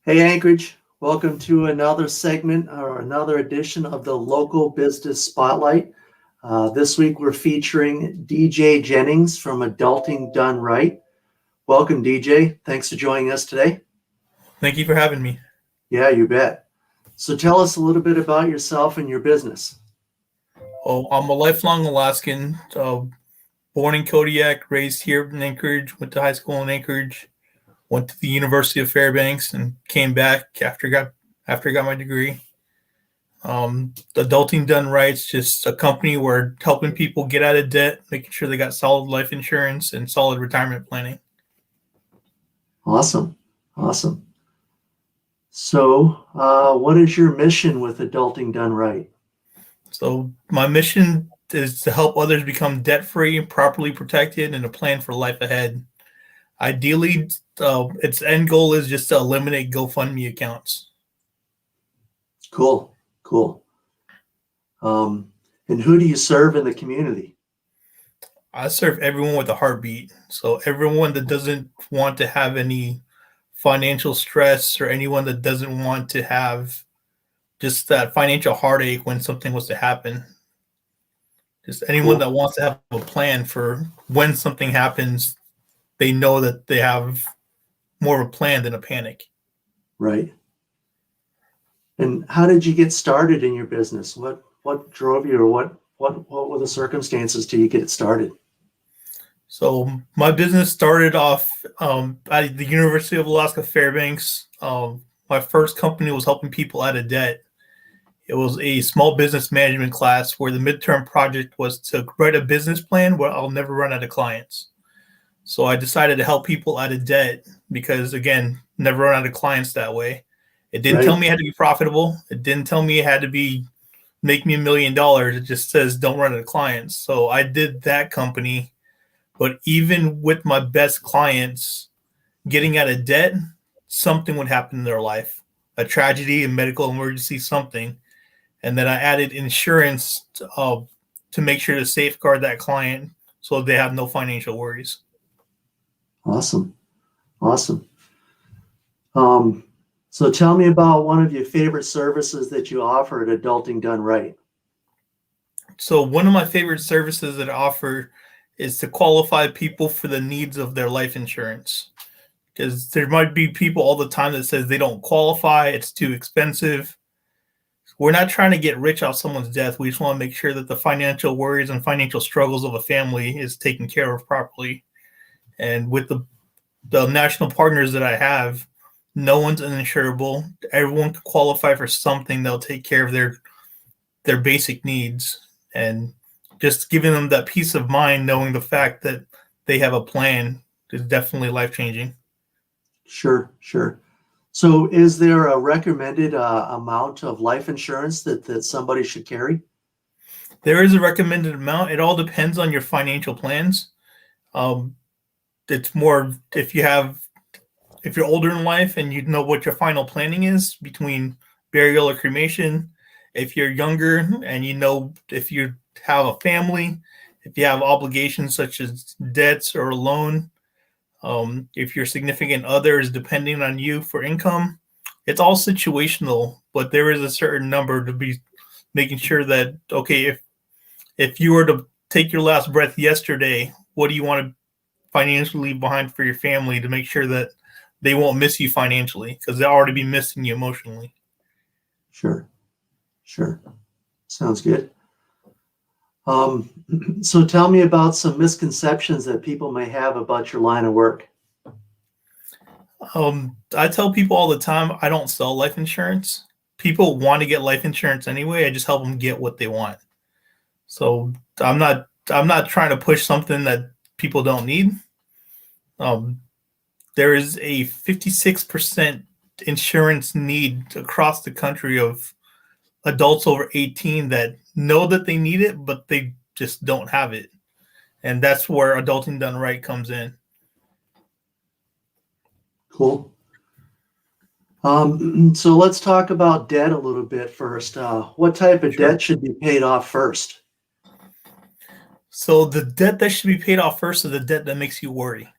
Hey, Anchorage, welcome to another segment or another edition of the Local Business Spotlight. This week we're featuring DJ Jennings from Adulting Done Right. Welcome, DJ. Thanks for joining us today. Thank you for having me. Yeah, you bet. So tell us a little bit about yourself and your business. Oh, I'm a lifelong Alaskan, born in Kodiak, raised here in Anchorage, went to high school in Anchorage, went to the University of Fairbanks, and came back after I got my degree. Adulting Done Right's just a company where helping people get out of debt, making sure they got solid life insurance and solid retirement planning. Awesome. So what is your mission with Adulting Done Right? So my mission is to help others become debt-free, properly protected, and a plan for life ahead. Ideally, its end goal is just to eliminate GoFundMe accounts. Cool. And who do you serve in the community? I serve everyone with a heartbeat. So everyone that doesn't want to have any financial stress, or anyone that doesn't want to have just that financial heartache when something was to happen. Just anyone Cool. that wants to have a plan for when something happens, they know that they have more of a plan than a panic. Right. And how did you get started in your business? What drove you, or what were the circumstances till you get it started? So my business started off at the University of Alaska Fairbanks. My first company was helping people out of debt. It was a small business management class where the midterm project was to write a business plan where I'll never run out of clients. So I decided to help people out of debt because, again, never run out of clients that way. It didn't tell me it had to be profitable. It didn't tell me it had to be make me $1 million. It just says don't run out of clients. So I did that company. But even with my best clients getting out of debt, something would happen in their life, a tragedy, a medical emergency, something. And then I added insurance to make sure to safeguard that client so they have no financial worries. Awesome. So tell me about one of your favorite services that you offer at Adulting Done Right. So one of my favorite services that I offer is to qualify people for the needs of their life insurance. Because there might be people all the time that says they don't qualify, it's too expensive. We're not trying to get rich off someone's death. We just want to make sure that the financial worries and financial struggles of a family is taken care of properly. And with the national partners that I have, no one's uninsurable. Everyone can qualify for something. They'll take care of their basic needs. And just giving them that peace of mind, knowing the fact that they have a plan, is definitely life-changing. Sure. So is there a recommended amount of life insurance that somebody should carry? There is a recommended amount. It all depends on your financial plans. It's more if you're older in life and you know what your final planning is between burial or cremation. If you're younger and you know if you have a family, if you have obligations such as debts or a loan, if your significant other is depending on you for income, it's all situational, but there is a certain number to be making sure that, okay, if you were to take your last breath yesterday, what do you want to financially leave behind for your family to make sure that they won't miss you financially, because they'll already be missing you emotionally. Sure. Sounds good. So tell me about some misconceptions that people may have about your line of work. I tell people all the time, I don't sell life insurance. People want to get life insurance anyway. I just help them get what they want. So I'm not trying to push something that people don't need. There is a 56% insurance need across the country of adults over 18 that know that they need it, but they just don't have it. And that's where Adulting Done Right comes in. Cool. So let's talk about debt a little bit first. What type of debt should be paid off first? So the debt that should be paid off first is the debt that makes you worry.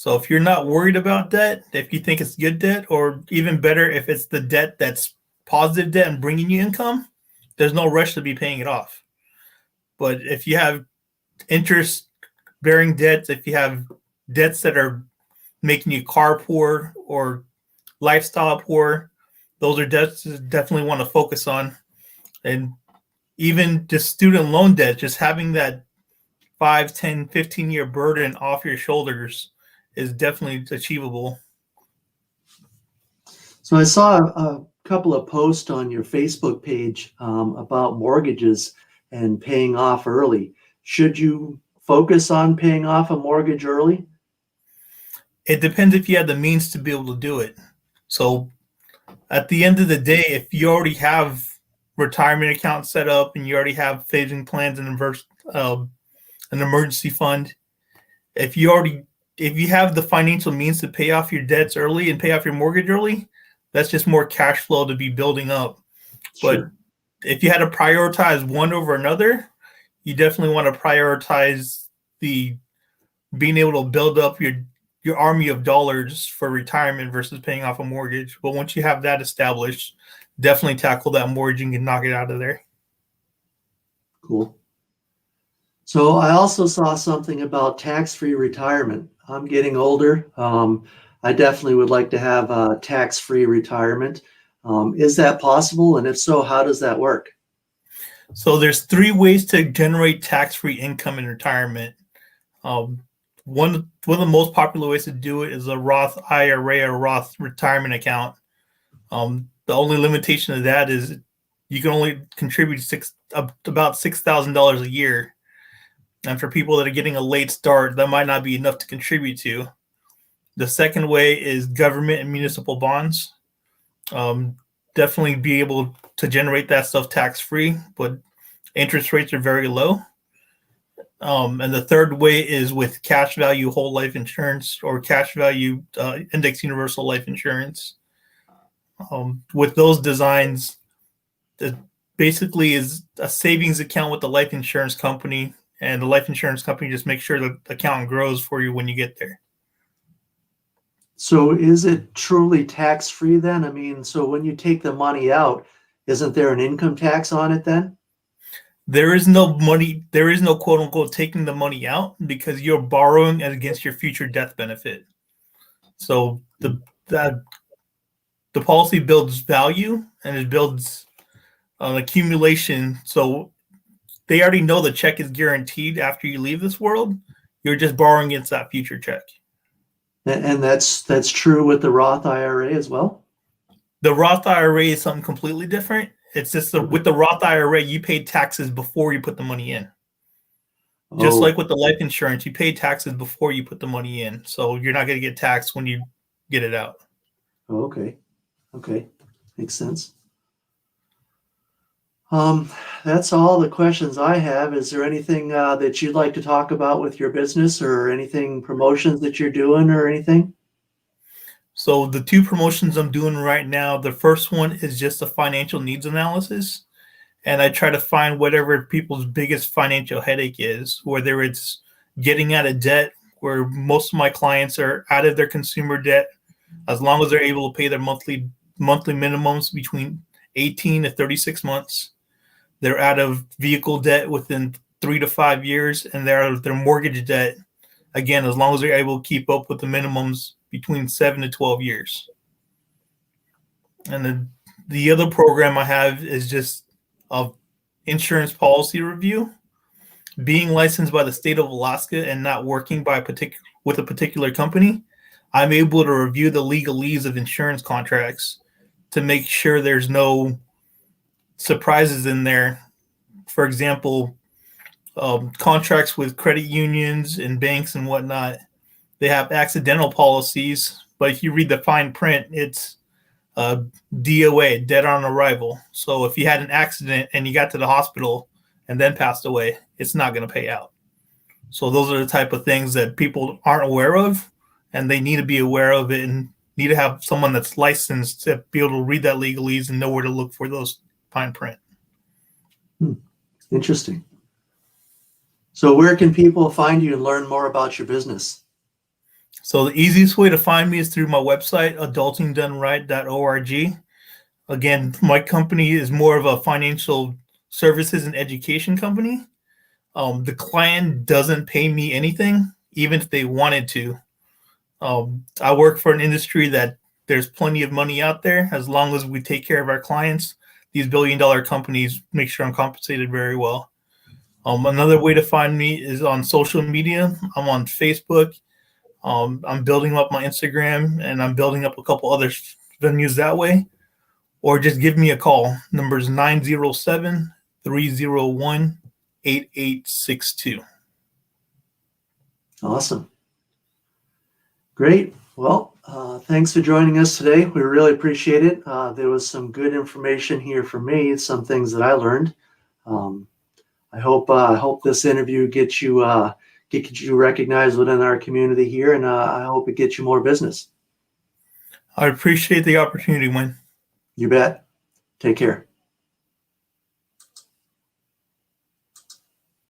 So if you're not worried about debt, if you think it's good debt, or even better, if it's the debt that's positive debt and bringing you income, there's no rush to be paying it off. But if you have interest bearing debts, if you have debts that are making you car poor or lifestyle poor, those are debts you definitely want to focus on. And even just student loan debt, just having that 5, 10, 15-year burden off your shoulders is definitely achievable. So I saw a couple of posts on your Facebook page about mortgages and paying off early. Should you focus on paying off a mortgage early? It depends if you have the means to be able to do it. So at the end of the day, if you already have retirement account set up and you already have saving plans and an emergency fund, if you have the financial means to pay off your debts early and pay off your mortgage early, that's just more cash flow to be building up. Sure. But if you had to prioritize one over another, you definitely want to prioritize the being able to build up your army of dollars for retirement versus paying off a mortgage. But once you have that established, definitely tackle that mortgage and knock it out of there. Cool. So I also saw something about tax-free retirement. I'm getting older. I definitely would like to have a tax-free retirement. Is that possible? And if so, how does that work? So there's 3 ways to generate tax-free income in retirement. One of the most popular ways to do it is a Roth IRA or Roth retirement account. The only limitation of that is you can only contribute about $6,000 a year. And for people that are getting a late start, that might not be enough to contribute to. The second way is government and municipal bonds. Definitely be able to generate that stuff tax-free, but interest rates are very low. And the third way is with cash value whole life insurance or cash value index universal life insurance. With those designs, it basically is a savings account with the life insurance company, and the life insurance company just makes sure the account grows for you when you get there. So is it truly tax-free then? I mean, so when you take the money out, isn't there an income tax on it then? There is no quote unquote taking the money out because you're borrowing against your future death benefit. So the policy builds value and it builds an accumulation. So they already know the check is guaranteed after you leave this world. You're just borrowing against that future check. And that's true with the Roth IRA as well? The Roth IRA is something completely different. It's just with the Roth IRA, you pay taxes before you put the money in. Just like with the life insurance, you pay taxes before you put the money in. So you're not going to get taxed when you get it out. Okay. Makes sense. That's all the questions I have. Is there anything that you'd like to talk about with your business or anything promotions that you're doing or anything? So the 2 promotions I'm doing right now, the first one is just a financial needs analysis. And I try to find whatever people's biggest financial headache is, whether it's getting out of debt, where most of my clients are out of their consumer debt, as long as they're able to pay their monthly minimums between 18 to 36 months. They're out of vehicle debt within 3 to 5 years, and they're out of their mortgage debt, again, as long as they're able to keep up with the minimums between 7 to 12 years. And then the other program I have is just a insurance policy review. Being licensed by the state of Alaska and not working with a particular company, I'm able to review the legalese of insurance contracts to make sure there's no surprises in there. For example, contracts with credit unions and banks and whatnot, they have accidental policies, but if you read the fine print, it's DOA, dead on arrival. So if you had an accident and you got to the hospital and then passed away, it's not going to pay out. So those are the type of things that people aren't aware of, and they need to be aware of it and need to have someone that's licensed to be able to read that legalese and know where to look for those fine print. So the easiest way to find me is through my website, adultingdoneright.org. Again, my company is more of a financial services and education company. The client doesn't pay me anything, even if they wanted to. I work for an industry that there's plenty of money out there. As long as we take care of our clients, these billion-dollar companies make sure I'm compensated very well. Another way to find me is on social media. I'm on Facebook. I'm building up my Instagram, and I'm building up a couple other venues that way. Or just give me a call. Number's 907-301-8862. Awesome. Great. Well, thanks for joining us today. We really appreciate it. There was some good information here for me, some things that I learned. I hope this interview gets you recognized within our community here, and I hope it gets you more business. I appreciate the opportunity, Wayne. You bet. Take care.